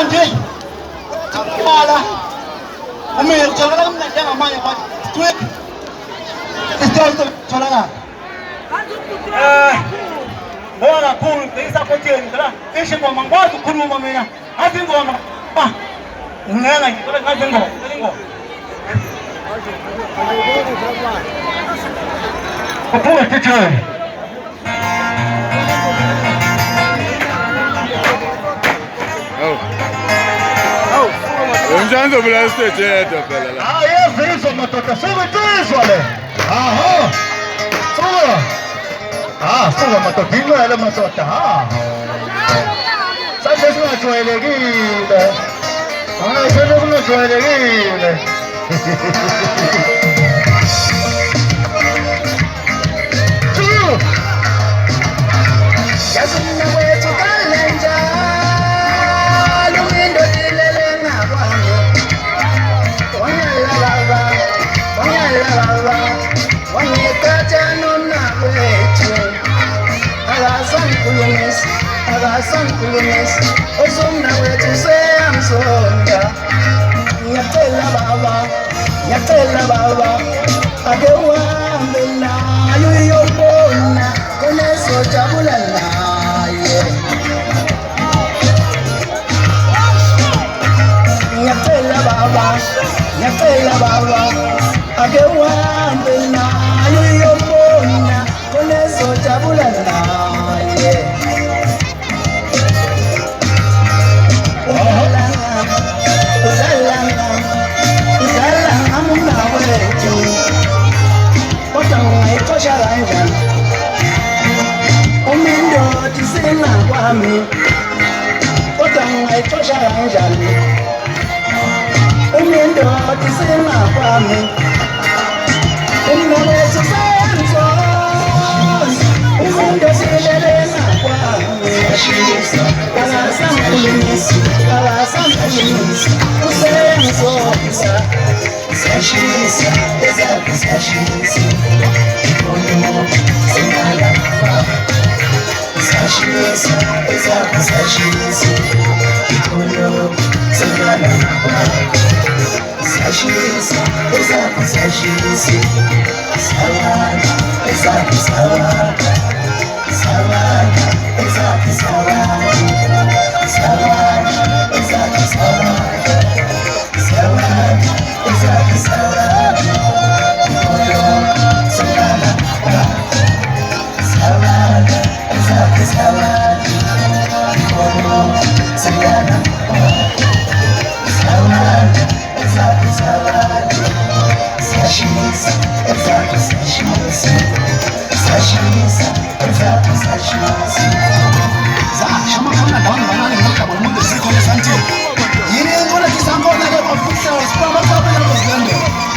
nje mala umile utholakala kumnandi ngamanye kwathi twip isitolo tholakala bona kakhulu ngisaphothi yenu la ngisho ngoma ngikwazi ukukhuluma mina athi ingoma ngingenga nje kodwa ngathi ingoma kuphume teacher Unjani bila stage yetu pala la. Yes, hizo matoka. Sema tuzo le. Aha. Sema matoka ile ile matoka. Sasa sema tuelegile. Sasa kuna tuelegile. Yazina wetu kalenda. Agasan kulumes, osumna wetu seamsonga. Nyatela baba, agewa mbela, yuyobona, koneso chabulala. Nyatela baba, agewa mbela, yuyobona, koneso chabulala.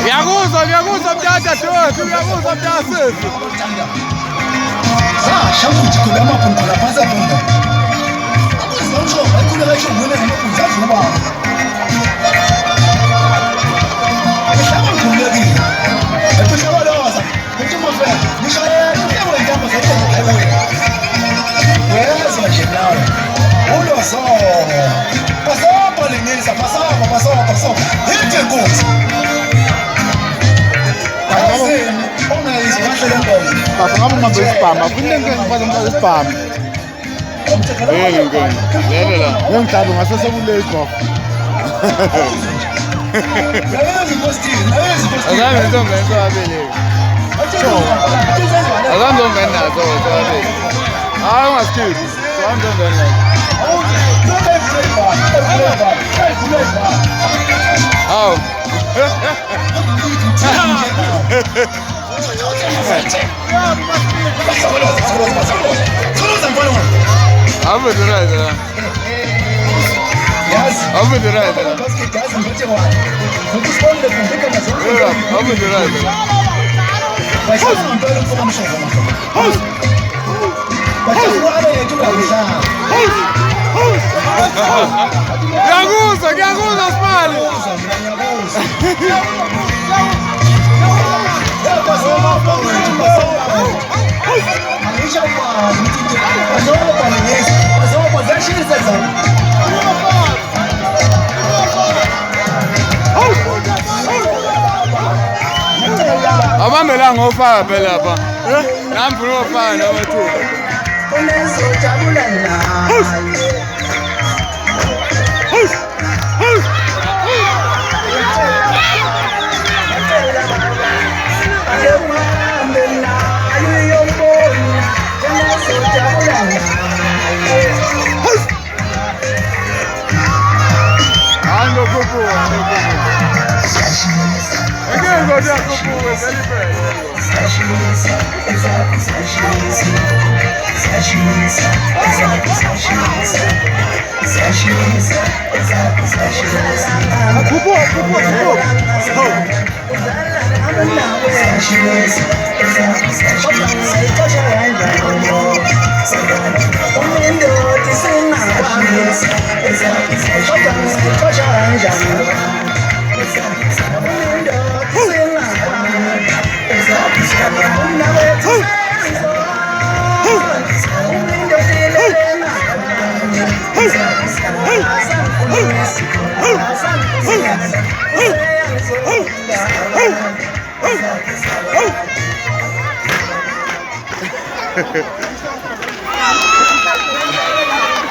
Vyaguza mjaja tu, vyaguza mjasisi. Shabu jikula mapungu la paza punga. Sio hakuna hacho mwene mapungu zazuba. Shabu kulegi. Epo shabu lawaza. Epo mafia. Nishaya ndio jambo zote highway. Wewe unajinao. Ulo so. Pasao polineza, pasao. Hete goat. Ngamu mambo spam, kunenge ngifasa mambo spam. Yena la. Ngiyangithatha ngasese kule igqof. Azami ntombi abele. Azami ntombi nazo abele. Hayi ungasikhithi. Azami ntombi nazo. Hawu. Abi duraydı lan. Abi duraydı lan. Abi duraydı lan. Yaguza spali. Mas Nami la ngofaka phela lapha. Nami ngifuna ukufaka namathuba. Ando kupu. Again, go down kupu with elephant.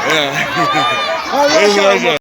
Yeah.